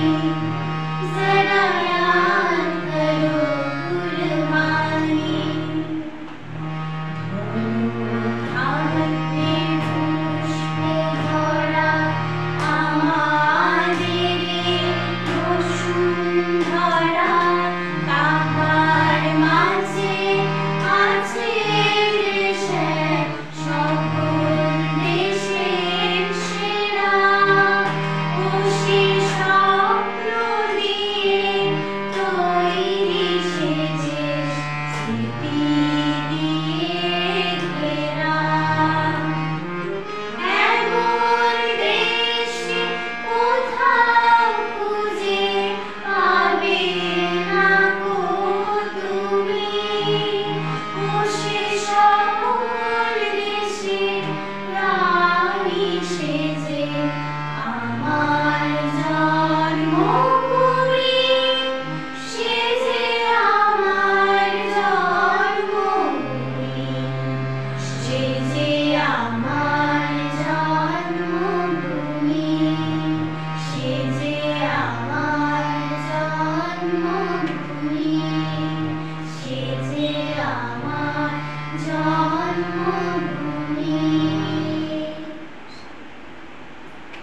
जरा याद करो कुर्बानी हाथे पुष्पे भरा आमादेर বসুন্ধরা তাহার মাঝে আছে দেশে সকল দেশের সেরা ও সে স্বপ্ন দিয়ে তৈরি সেজে স্মৃতি দিয়ে ঘেরা এমন দেশে কোথাও খুঁজে পাবে না গো তুমি ও সে সকল দেশে রানী সেজে আমার জন্মভূমি সেজে আমার জন্মভূমি সেজে আমার জন্মভূমি সেজে আমার জন্মভূমি সেজে আমার